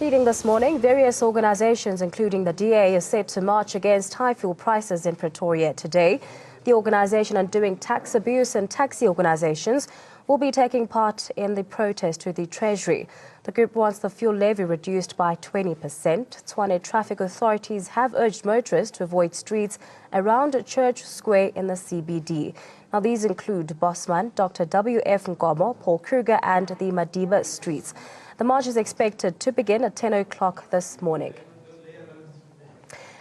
Leading this morning, various organizations, including the DA, is set to march against high fuel prices in Pretoria today. The organization Undoing Tax Abuse and taxi organizations will be taking part in the protest to the Treasury. The group wants the fuel levy reduced by 20%. Tshwane traffic authorities have urged motorists to avoid streets around Church Square in the CBD. Now, these include Bosman, Dr. W.F. Nkomo, Paul Kruger and the Madiba streets. The march is expected to begin at 10 o'clock this morning.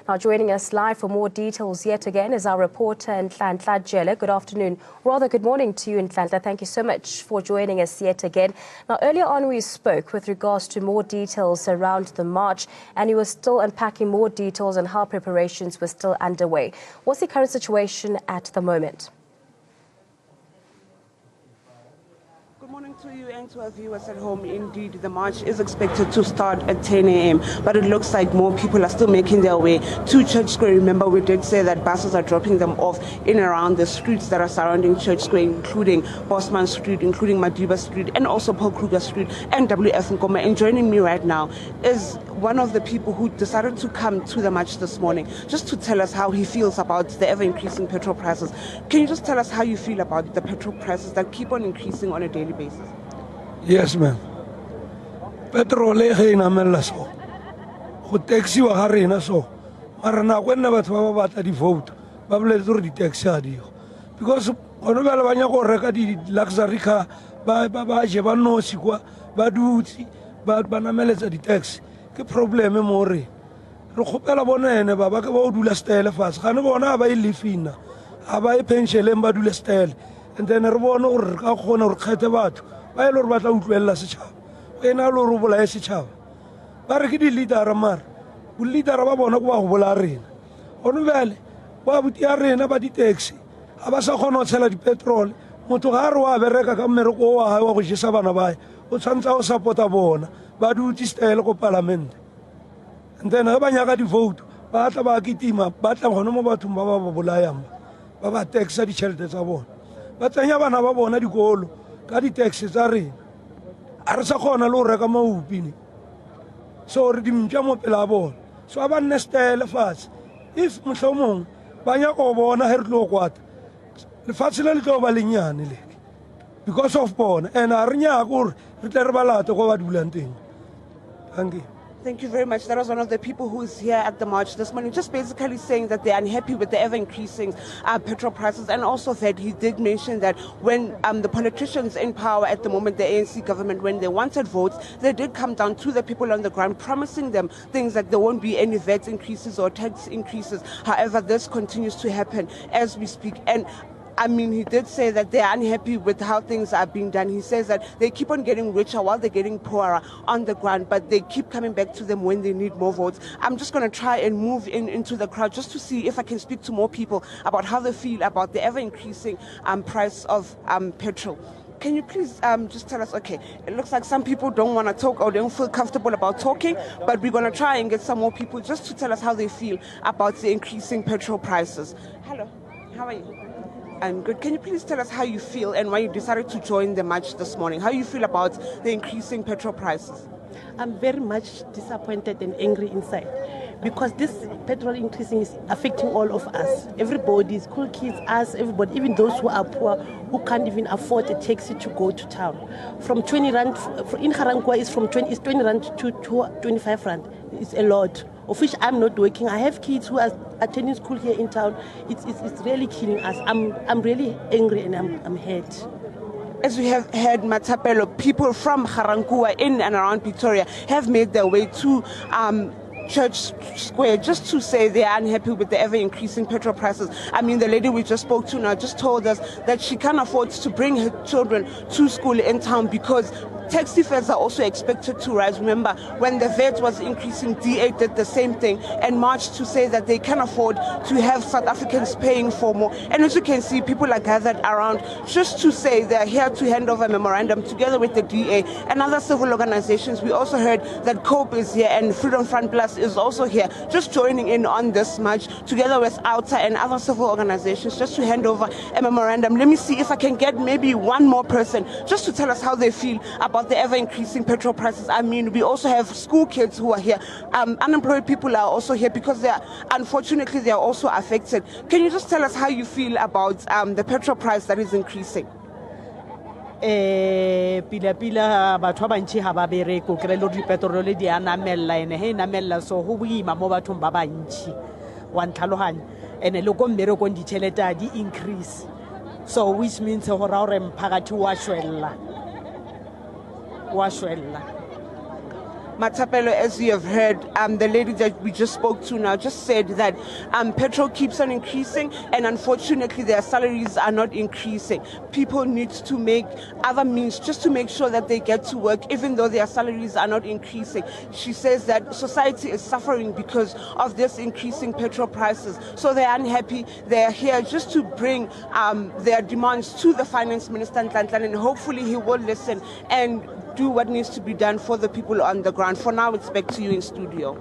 Now, joining us live for more details yet again is our reporter Nhlanhla Jele. Good afternoon, rather good morning to you, Nhlanhla. Thank you so much for joining us yet again. Now, earlier on we spoke with regards to more details around the march, and you were still unpacking more details on how preparations were still underway. What's the current situation at the moment? Good morning to you and to our viewers at home. Indeed, the march is expected to start at 10 a.m., but it looks like more people are still making their way to Church Square. Remember, we did say that buses are dropping them off in and around the streets that are surrounding Church Square, including Bosman Street, including Madiba Street, and also Paul Kruger Street and W.F. Nkomo. And joining me right now is one of the people who decided to come to the march this morning just to tell us how he feels about the ever-increasing petrol prices. Can you just tell us how you feel about the petrol prices that keep on increasing on a daily basis? Yes, ma'am. Petrol e ge namela so. Go taxi wa ga rena so. Mara na go nna batho ba ba batla di vote. Ba boletse gore di taxi a dio. Because ono ba le banya go reka di luxury car ba je ba no sikwa ba dutsi ba nameletsa di taxi. Ke problem mo re. Re khopela bonene ba ka ba o dula style fast. Ga ne bona ba e lefina. A ba e pension ba dula style. And then re bona gore ka gona re kgethe batho ba ile re batla utlwella setšhaba e na le re bolae setšhaba ba re ke di leader mara bo leader ba bona go ba go bola rena ono bele ba buti ya rena ba di taxi a ba sa kgona go tshela di petrol motho ga re wa bereka ka mmereko wa hae wa go jesa bana bae o tshwantsa o supporta bona ba duti style go parliament. And then ga ba nyaka di vote ba tla ba kitima ba tla gona mo bathong ba ba bolayang ba ba taxa di tšhelete tsa bona ba tsenya bana ba bona dikolo ka di taxi tsa rena a re sa kgona le go reka maupine so re dimtša mo pela bona so a ba nne style fatshe if mohlomong ba nyaka go bona ge re tlo go kwata lefatshe le le tlo ba lennyane le because of bona and a re nyaka gore re tle re ba late go ba dulang teng. Thank you. Thank you very much. That was one of the people who is here at the march this morning, just basically saying that they're unhappy with the ever-increasing petrol prices, and also that he did mention that when the politicians in power at the moment, the ANC government, when they wanted votes, they did come down to the people on the ground, promising them things like there won't be any VAT increases or tax increases. However, this continues to happen as we speak. And I mean, he did say that they are unhappy with how things are being done. He says that they keep on getting richer while they're getting poorer on the ground, but they keep coming back to them when they need more votes. I'm just going to try and move into the crowd just to see if I can speak to more people about how they feel about the ever-increasing price of petrol. Can you please just tell us, okay, it looks like some people don't want to talk or don't feel comfortable about talking, but we're going to try and get some more people just to tell us how they feel about the increasing petrol prices. Hello, how are you? I'm good. Can you please tell us how you feel and why you decided to join the march this morning? How you feel about the increasing petrol prices? I'm very much disappointed and angry inside because this petrol increasing is affecting all of us. Everybody, school kids, us, everybody, even those who are poor, who can't even afford a taxi to go to town. From 20 rand, in Harangwa is from 20 rand to 25 rand. It's a lot, of which I'm not working. I have kids who are attending school here in town. It's really killing us. I'm really angry and I'm hurt. As we have heard, Matapelo, people from Harangua in and around Pretoria have made their way to Church Square just to say they are unhappy with the ever-increasing petrol prices. I mean, the lady we just spoke to now just told us that she can't afford to bring her children to school in town because taxi fares are also expected to rise. Remember, when the VAT was increasing, DA did the same thing and marched to say that they can afford to have South Africans paying for more. And as you can see, people are gathered around just to say they're here to hand over a memorandum together with the DA and other civil organizations. We also heard that COPE is here and Freedom Front Plus is also here, just joining in on this march together with OUTA and other civil organizations just to hand over a memorandum. Let me see if I can get maybe one more person just to tell us how they feel about about the ever-increasing petrol prices. I mean, we also have school kids who are here. Unemployed people are also here because unfortunately, they are also affected. Can you just tell us how you feel about the petrol price that is increasing? Pila batho ba bantsi ha ba bereko kry le di petrol di a namella ene he namella so ho boima mo bathong ba bantsi wa ntlhalohanya ene le go mmerekong ditšhelete di increase so which means gore ra re mphakathi wa shwella. Matapelo, as you have heard, the lady that we just spoke to now just said that petrol keeps on increasing, and unfortunately their salaries are not increasing. People need to make other means just to make sure that they get to work, even though their salaries are not increasing. She says that society is suffering because of this increasing petrol prices. So they're unhappy. They're here just to bring their demands to the finance minister, and hopefully he will listen and do what needs to be done for the people on the ground. For now, it's back to you in studio.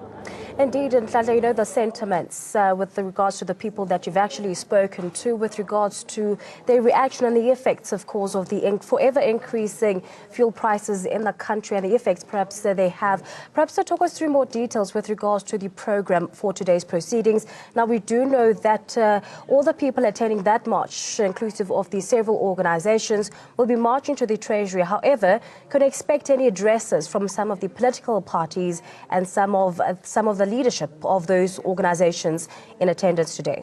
Indeed, and Nhlanhla, you know the sentiments with regards to the people that you've actually spoken to, with regards to their reaction and the effects, of course, of the forever increasing fuel prices in the country and the effects perhaps they have. Perhaps to talk us through more details with regards to the program for today's proceedings. Now, we do know that all the people attending that march, inclusive of the several organizations, will be marching to the Treasury. However, could expect any addresses from some of the political parties and some of the leadership of those organizations in attendance today.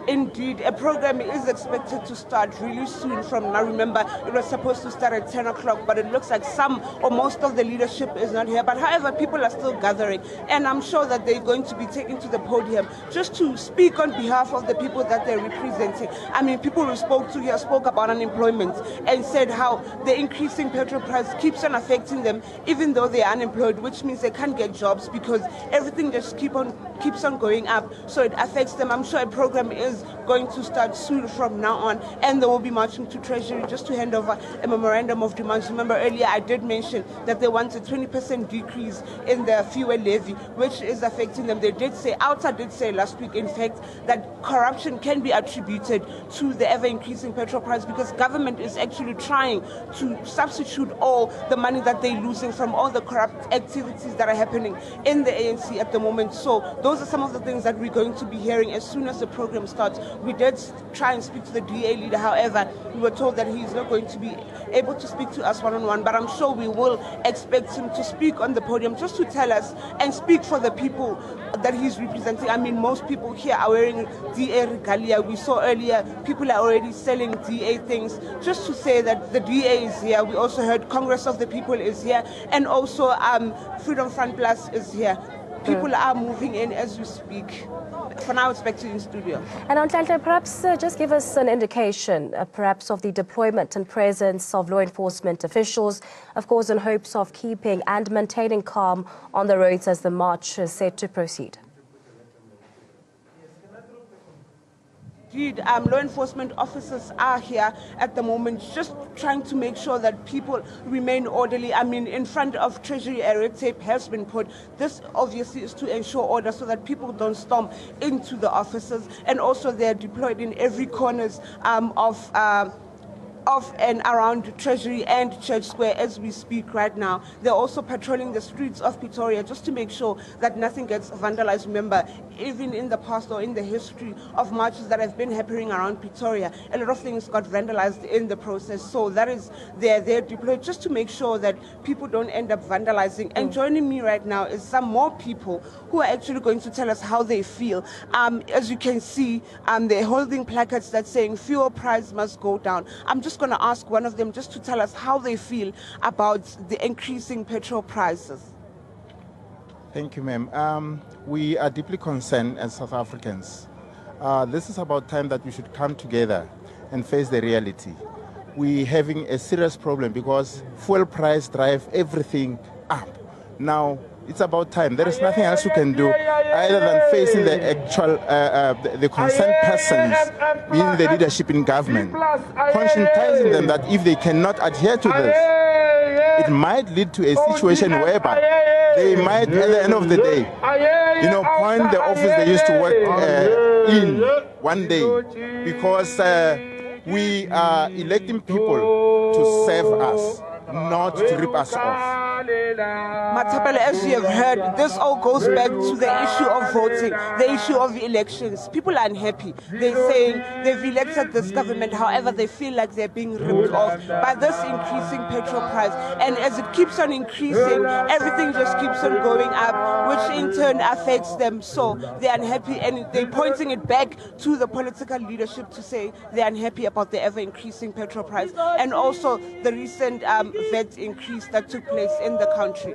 Indeed, a program is expected to start really soon from now. Remember, it was supposed to start at 10 o'clock, but it looks like some or most of the leadership is not here. But however, people are still gathering, and I'm sure that they're going to be taken to the podium just to speak on behalf of the people that they're representing. I mean, people who spoke to here spoke about unemployment and said how the increasing petrol price keeps on affecting them, even though they're unemployed, which means they can't get jobs because everything just keeps on going up. So it affects them. I'm sure a program is going to start soon from now on, and they will be marching to Treasury just to hand over a memorandum of demands. Remember earlier I did mention that they want a 20% decrease in their fuel levy, which is affecting them. They did say, OUTA did say last week, in fact, that corruption can be attributed to the ever-increasing petrol price because government is actually trying to substitute all the money that they're losing from all the corrupt activities that are happening in the ANC at the moment. So those are some of the things that we're going to be hearing as soon as the program starts. We did try and speak to the DA leader. However, we were told that he's not going to be able to speak to us one-on-one, but I'm sure we will expect him to speak on the podium just to tell us and speak for the people that he's representing. I mean, most people here are wearing DA regalia. We saw earlier people are already selling DA things just to say that the DA is here. We also heard Congress of the People is here, and also Freedom Front Plus is here. People are moving in as we speak. For now, it's back to you in studio. And Nhlanhla, perhaps just give us an indication, perhaps, of the deployment and presence of law enforcement officials, of course, in hopes of keeping and maintaining calm on the roads as the march is set to proceed. Indeed, law enforcement officers are here at the moment, just trying to make sure that people remain orderly. I mean, in front of Treasury, a red tape has been put. This obviously is to ensure order so that people don't storm into the offices, and also they're deployed in every corners of and around Treasury and Church Square as we speak right now. They're also patrolling the streets of Pretoria just to make sure that nothing gets vandalized. Remember, even in the past or in the history of marches that have been happening around Pretoria, a lot of things got vandalized in the process. So that is, they're deployed just to make sure that people don't end up vandalizing. And joining me right now is some more people who are actually going to tell us how they feel. As you can see, they're holding placards that saying fuel price must go down. I'm just going to ask one of them just to tell us how they feel about the increasing petrol prices. Thank you, ma'am. We are deeply concerned as South Africans. This is about time that we should come together and face the reality. We're having a serious problem because fuel price drive everything up. Now, it's about time. There is nothing else you can do other than facing the actual, the concerned persons in the leadership in government, conscientizing them that if they cannot adhere to this, it might lead to a situation whereby they might, at the end of the day, point the office they used to work in one day, because We are electing people to serve us, not to rip us off. Matapele, as you have heard, this all goes back to the issue of voting, the issue of elections. People are unhappy. They're saying they've elected this government, however, they feel like they're being ripped off by this increasing petrol price. And as it keeps on increasing, everything just keeps on going up, which in turn affects them. So they're unhappy, and they're pointing it back to the political leadership to say they're unhappy about the ever-increasing petrol price and also the recent VAT increase that took place in the country.